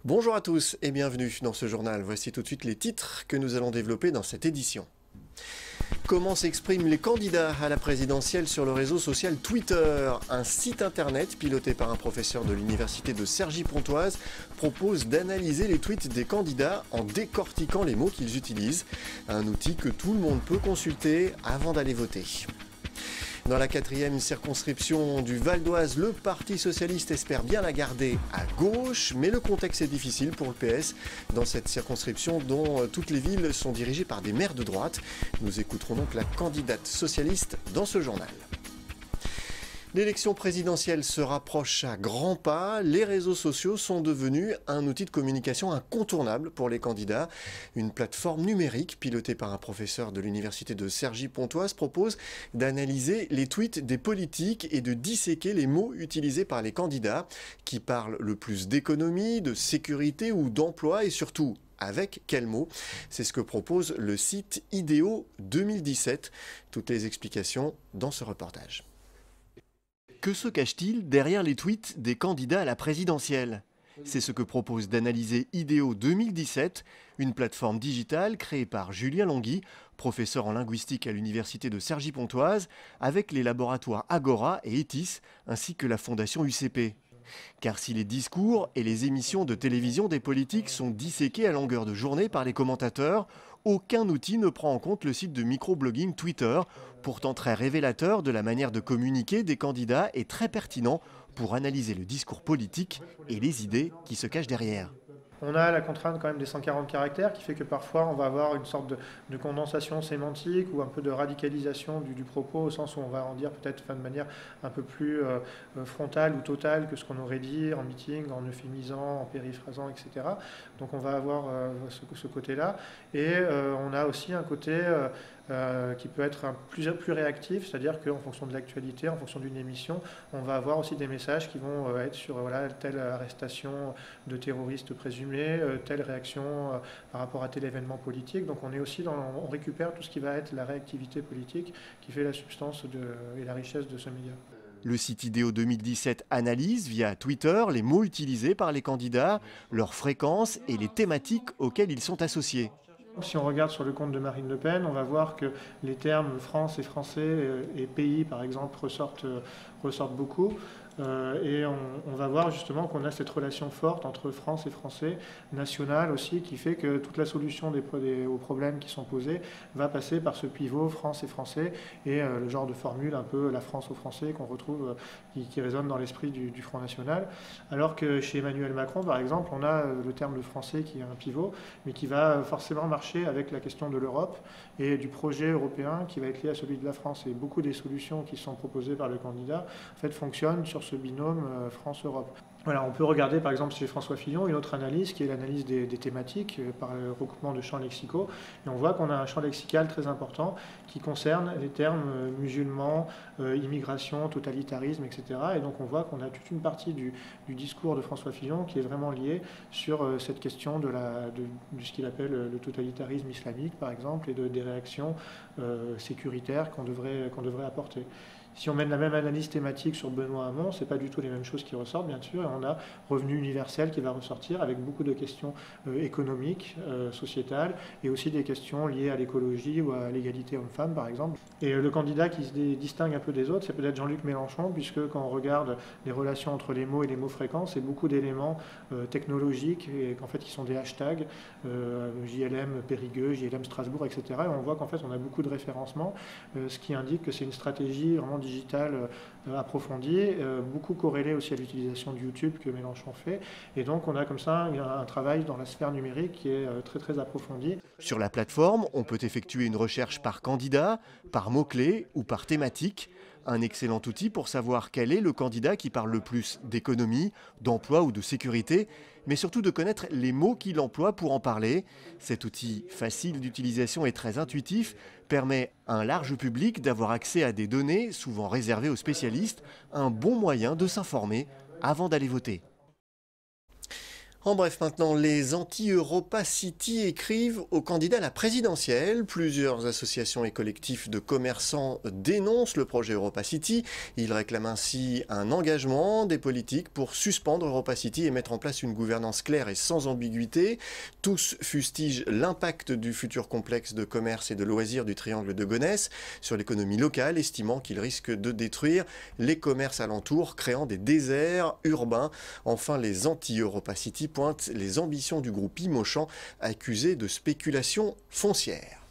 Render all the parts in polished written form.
Bonjour à tous et bienvenue dans ce journal. Voici tout de suite les titres que nous allons développer dans cette édition. Comment s'expriment les candidats à la présidentielle sur le réseau social Twitter? Un site internet piloté par un professeur de l'université de Cergy-Pontoise propose d'analyser les tweets des candidats en décortiquant les mots qu'ils utilisent. Un outil que tout le monde peut consulter avant d'aller voter. Dans la 4e circonscription du Val d'Oise, le Parti socialiste espère bien la garder à gauche, mais le contexte est difficile pour le PS dans cette circonscription dont toutes les villes sont dirigées par des maires de droite. Nous écouterons donc la candidate socialiste dans ce journal. L'élection présidentielle se rapproche à grands pas. Les réseaux sociaux sont devenus un outil de communication incontournable pour les candidats. Une plateforme numérique pilotée par un professeur de l'université de Cergy-Pontoise propose d'analyser les tweets des politiques et de disséquer les mots utilisés par les candidats qui parlent le plus d'économie, de sécurité ou d'emploi et surtout avec quels mots? C'est ce que propose le site Idéo 2017. Toutes les explications dans ce reportage. Que se cache-t-il derrière les tweets des candidats à la présidentielle? C'est ce que propose d'analyser Idéo 2017, une plateforme digitale créée par Julien Langui, professeur en linguistique à l'université de Cergy-Pontoise, avec les laboratoires Agora et ETIS, ainsi que la fondation UCP. Car si les discours et les émissions de télévision des politiques sont disséqués à longueur de journée par les commentateurs, aucun outil ne prend en compte le site de microblogging Twitter, pourtant très révélateur de la manière de communiquer des candidats et très pertinent pour analyser le discours politique et les idées qui se cachent derrière. On a la contrainte quand même des 140 caractères qui fait que parfois on va avoir une sorte de condensation sémantique ou un peu de radicalisation du propos au sens où on va en dire peut-être de manière un peu plus frontale ou totale que ce qu'on aurait dit en meeting, en euphémisant, en périphrasant, etc. Donc on va avoir ce côté-là. Et on a aussi un côté qui peut être plus réactif, c'est-à-dire qu'en fonction de l'actualité, en fonction d'une émission, on va avoir aussi des messages qui vont être sur telle arrestation de terroristes présumés, telle réaction par rapport à tel événement politique. Donc on est aussi on récupère tout ce qui va être la réactivité politique qui fait la substance et la richesse de ce média. Le site Idéo 2017 analyse via Twitter les mots utilisés par les candidats, leur fréquence et les thématiques auxquelles ils sont associés. Si on regarde sur le compte de Marine Le Pen, on va voir que les termes France et français et pays, par exemple, ressortent beaucoup. Et on va voir justement qu'on a cette relation forte entre France et français, nationale aussi, qui fait que toute la solution aux problèmes qui sont posés va passer par ce pivot France et français et le genre de formule un peu la France aux Français qu'on retrouve, qui résonne dans l'esprit du Front National. Alors que chez Emmanuel Macron, par exemple, on a le terme de français qui est un pivot, mais qui va forcément marcher avec la question de l'Europe et du projet européen qui va être lié à celui de la France. Et beaucoup des solutions qui sont proposées par le candidat en fait, fonctionnent sur ce binôme France-Europe. Voilà, on peut regarder par exemple chez François Fillon une autre analyse qui est l'analyse des thématiques par le recoupement de champs lexicaux. Et on voit qu'on a un champ lexical très important qui concerne les termes musulmans, immigration, totalitarisme, etc. Et donc on voit qu'on a toute une partie du discours de François Fillon qui est vraiment liée sur cette question de ce qu'il appelle le totalitarisme islamique par exemple et des réactions sécuritaires qu'on devrait apporter. Si on mène la même analyse thématique sur Benoît Hamon, ce n'est pas du tout les mêmes choses qui ressortent, bien sûr, et on a revenu universel qui va ressortir avec beaucoup de questions économiques, sociétales, et aussi des questions liées à l'écologie ou à l'égalité homme-femme, par exemple. Et le candidat qui se distingue un peu des autres, c'est peut-être Jean-Luc Mélenchon, puisque quand on regarde les relations entre les mots et les mots fréquents, c'est beaucoup d'éléments technologiques, et qu'en fait, qui sont des hashtags, JLM Périgueux, JLM Strasbourg, etc. Et on voit qu'en fait, on a beaucoup de référencements, ce qui indique que c'est une stratégie vraiment digitale approfondie, beaucoup corrélée aussi à l'utilisation de YouTube que Mélenchon fait. Et donc on a comme ça un travail dans la sphère numérique qui est très très approfondi. Sur la plateforme, on peut effectuer une recherche par candidat, par mots-clés ou par thématique. Un excellent outil pour savoir quel est le candidat qui parle le plus d'économie, d'emploi ou de sécurité, mais surtout de connaître les mots qu'il emploie pour en parler. Cet outil facile d'utilisation et très intuitif permet à un large public d'avoir accès à des données souvent réservées aux spécialistes, un bon moyen de s'informer avant d'aller voter. En bref, maintenant, les anti-Europa City écrivent aux candidats à la présidentielle. Plusieurs associations et collectifs de commerçants dénoncent le projet Europa City. Ils réclament ainsi un engagement des politiques pour suspendre Europa City et mettre en place une gouvernance claire et sans ambiguïté. Tous fustigent l'impact du futur complexe de commerce et de loisirs du triangle de Gonesse sur l'économie locale, estimant qu'il risque de détruire les commerces alentours, créant des déserts urbains. Enfin, les anti-Europa City pointe les ambitions du groupe Imochan, accusé de spéculation foncière.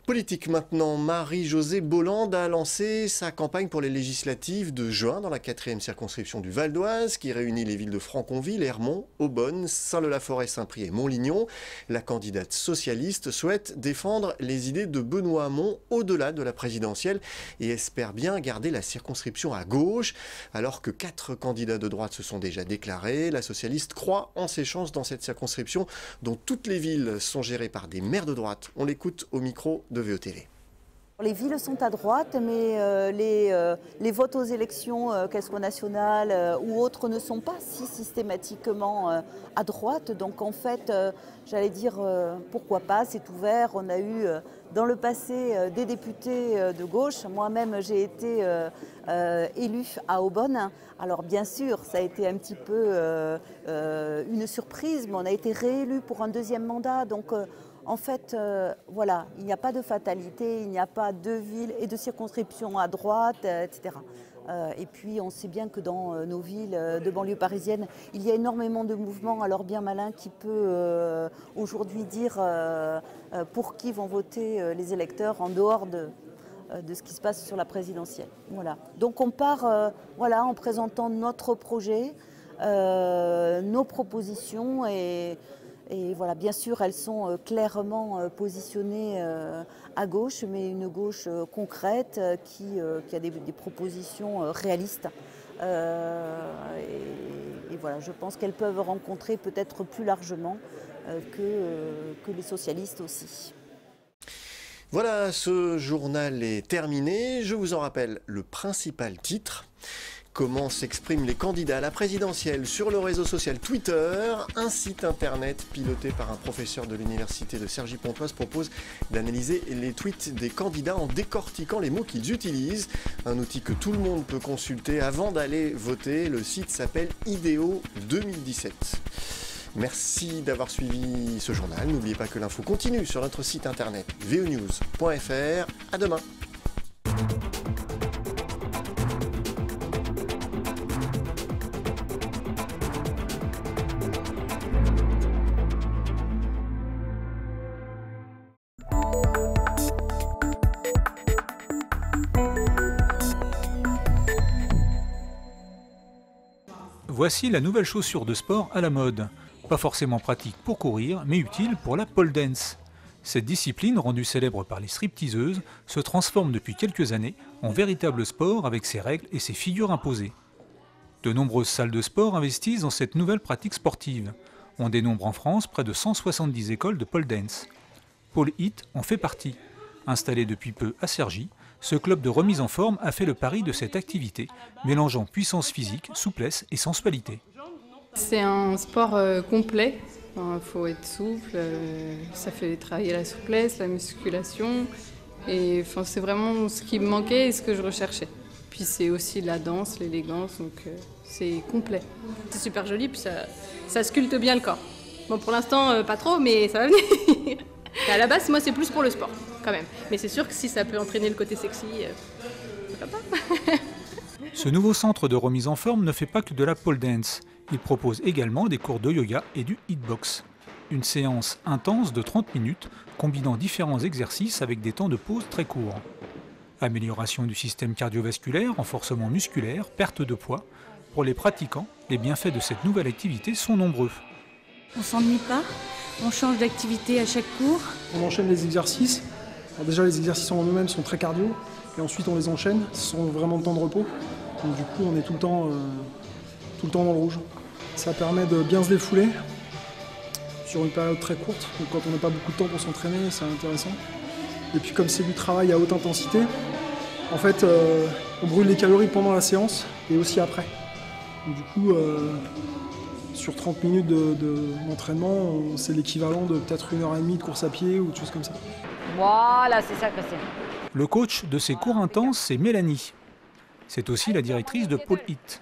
Politique maintenant, Marie-Josée Bolland a lancé sa campagne pour les législatives de juin dans la 4e circonscription du Val d'Oise qui réunit les villes de Franconville, Hermont, Aubonne, Saint-Leu-la-Forêt, Saint-Prix et Montlignon. La candidate socialiste souhaite défendre les idées de Benoît Hamon au-delà de la présidentielle et espère bien garder la circonscription à gauche. Alors que 4 candidats de droite se sont déjà déclarés, la socialiste croit en ses chances dans cette circonscription dont toutes les villes sont gérées par des maires de droite. On l'écoute au micro de VOTV. Les villes sont à droite, mais les votes aux élections, qu'elles soient nationales ou autres, ne sont pas si systématiquement à droite. Donc en fait, j'allais dire, pourquoi pas, c'est ouvert. On a eu dans le passé des députés de gauche. Moi-même, j'ai été élue à Aubonne. Alors bien sûr, ça a été un petit peu une surprise, mais on a été réélu pour un 2e mandat. Donc en fait, voilà, il n'y a pas de fatalité, il n'y a pas de ville et de circonscription à droite, etc. Et puis, on sait bien que dans nos villes de banlieue parisienne, il y a énormément de mouvements, alors bien malin qui peut aujourd'hui dire pour qui vont voter les électeurs en dehors de ce qui se passe sur la présidentielle. Voilà. Donc on part voilà, en présentant notre projet, nos propositions et voilà, bien sûr, elles sont clairement positionnées à gauche, mais une gauche concrète qui a des propositions réalistes. Et voilà, je pense qu'elles peuvent rencontrer peut-être plus largement que les socialistes aussi. Voilà, ce journal est terminé. Je vous en rappelle le principal titre. Comment s'expriment les candidats à la présidentielle sur le réseau social Twitter. Un site internet piloté par un professeur de l'université de Cergy-Pontoise propose d'analyser les tweets des candidats en décortiquant les mots qu'ils utilisent. Un outil que tout le monde peut consulter avant d'aller voter. Le site s'appelle Idéo 2017. Merci d'avoir suivi ce journal. N'oubliez pas que l'info continue sur notre site internet vonews.fr. À demain. Voici la nouvelle chaussure de sport à la mode. Pas forcément pratique pour courir, mais utile pour la pole dance. Cette discipline, rendue célèbre par les stripteaseuses, se transforme depuis quelques années en véritable sport avec ses règles et ses figures imposées. De nombreuses salles de sport investissent dans cette nouvelle pratique sportive. On dénombre en France près de 170 écoles de pole dance. Pole Hit en fait partie. Installé depuis peu à Cergy, ce club de remise en forme a fait le pari de cette activité, mélangeant puissance physique, souplesse et sensualité. C'est un sport complet, il faut être souple, ça fait travailler la souplesse, la musculation, et c'est vraiment ce qui me manquait et ce que je recherchais. Puis c'est aussi la danse, l'élégance, donc c'est complet. C'est super joli, puis ça sculpte bien le corps. Bon, pour l'instant, pas trop, mais ça va venir. Et à la base, moi, c'est plus pour le sport, quand même. Mais c'est sûr que si ça peut entraîner le côté sexy, pourquoi pas. Ce nouveau centre de remise en forme ne fait pas que de la pole dance. Il propose également des cours de yoga et du hitbox. Une séance intense de 30 minutes, combinant différents exercices avec des temps de pause très courts. Amélioration du système cardiovasculaire, renforcement musculaire, perte de poids. Pour les pratiquants, les bienfaits de cette nouvelle activité sont nombreux. On s'ennuie pas, on change d'activité à chaque cours. On enchaîne les exercices. Alors déjà, les exercices en eux-mêmes sont très cardio, et ensuite on les enchaîne. Ce sont vraiment de temps de repos. Donc du coup, on est tout le temps dans le rouge. Ça permet de bien se défouler sur une période très courte. Donc quand on n'a pas beaucoup de temps pour s'entraîner, c'est intéressant. Et puis comme c'est du travail à haute intensité, en fait, on brûle les calories pendant la séance et aussi après. Donc, du coup, Sur 30 minutes d'entraînement, c'est l'équivalent de peut-être 1h30 de course à pied ou de choses comme ça. Voilà, c'est ça, Christian. Le coach de ces cours intenses, c'est Mélanie. C'est aussi la directrice de Pôle Hit.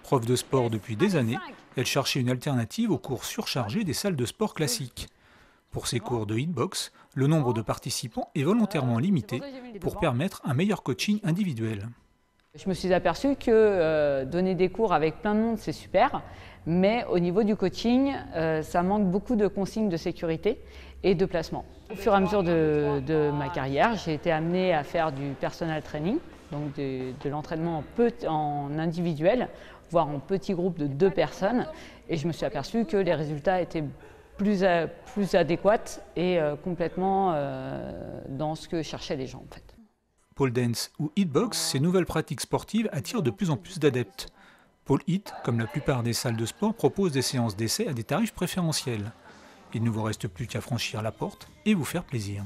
Prof de sport depuis des années, elle cherchait une alternative aux cours surchargés des salles de sport classiques. Pour ces cours de hitbox, le nombre de participants est volontairement limité pour permettre un meilleur coaching individuel. Je me suis aperçue que donner des cours avec plein de monde, c'est super, mais au niveau du coaching, ça manque beaucoup de consignes de sécurité et de placement. Au fur et à mesure de ma carrière, j'ai été amenée à faire du personal training, donc de l'entraînement en individuel, voire en petit groupe de 2 personnes, et je me suis aperçue que les résultats étaient plus adéquates et complètement dans ce que cherchaient les gens en fait. Pole dance ou hitbox, ces nouvelles pratiques sportives attirent de plus en plus d'adeptes. Pole Hit, comme la plupart des salles de sport, propose des séances d'essai à des tarifs préférentiels. Il ne vous reste plus qu'à franchir la porte et vous faire plaisir.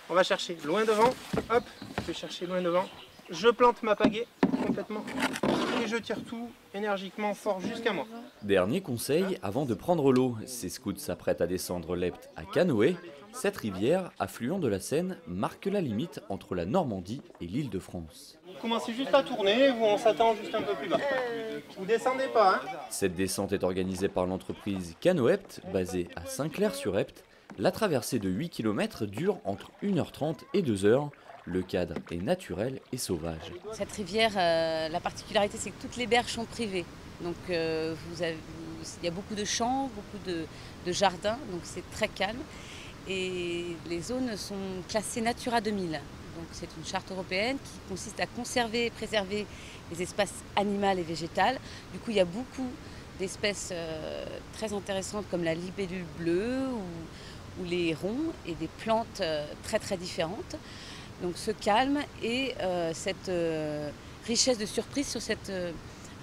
On va chercher loin devant, hop, je vais chercher loin devant, je plante ma pagaie complètement et je tire tout énergiquement fort jusqu'à moi. Dernier conseil avant de prendre l'eau, ces scouts s'apprêtent à descendre l'Epte à canoë. Cette rivière, affluent de la Seine, marque la limite entre la Normandie et l'Île-de-France. Vous commencez juste à tourner ou on s'attend juste un peu plus bas. Vous descendez pas, hein. Cette descente est organisée par l'entreprise Canoepte, basée à Saint-Clair-sur-Epte. La traversée de 8 km dure entre 1h30 et 2h. Le cadre est naturel et sauvage. Cette rivière, la particularité, c'est que toutes les berges sont privées. Donc il y a beaucoup de champs, beaucoup de jardins, donc c'est très calme. Et les zones sont classées Natura 2000. Donc c'est une charte européenne qui consiste à conserver et préserver les espaces animaux et végétales. Du coup, il y a beaucoup d'espèces très intéressantes comme la libellule bleue ou les hérons et des plantes très très différentes. Donc ce calme et cette richesse de surprise sur cette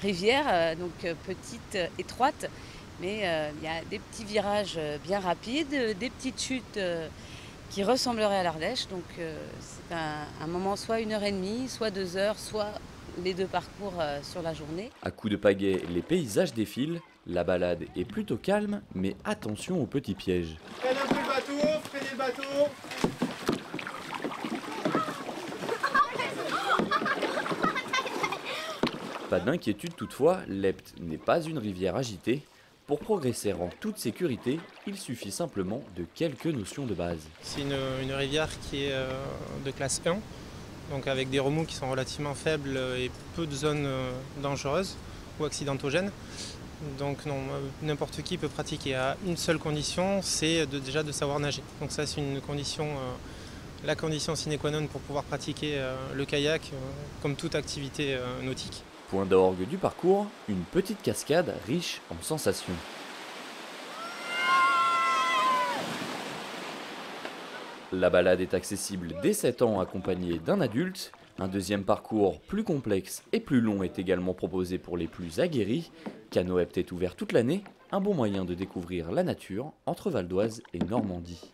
rivière, donc petite, étroite, mais il y a des petits virages bien rapides, des petites chutes qui ressembleraient à l'Ardèche. Donc c'est un moment soit 1h30, soit 2h, soit les 2 parcours sur la journée. À coups de pagaie, les paysages défilent. La balade est plutôt calme, mais attention aux petits pièges. Freinez un peu le bateau, freinez le bateau. Pas d'inquiétude toutefois, l'Epte n'est pas une rivière agitée. Pour progresser en toute sécurité, il suffit simplement de quelques notions de base. C'est une rivière qui est de classe 1, donc avec des remous qui sont relativement faibles et peu de zones dangereuses ou accidentogènes. Donc non, n'importe qui peut pratiquer à une seule condition, c'est déjà de savoir nager. Donc ça c'est une condition, la condition sine qua non pour pouvoir pratiquer le kayak comme toute activité nautique. Point d'orgue du parcours, une petite cascade riche en sensations. La balade est accessible dès 7 ans accompagnée d'un adulte. Un deuxième parcours plus complexe et plus long est également proposé pour les plus aguerris. Canoepte est ouvert toute l'année, un bon moyen de découvrir la nature entre Val d'Oise et Normandie.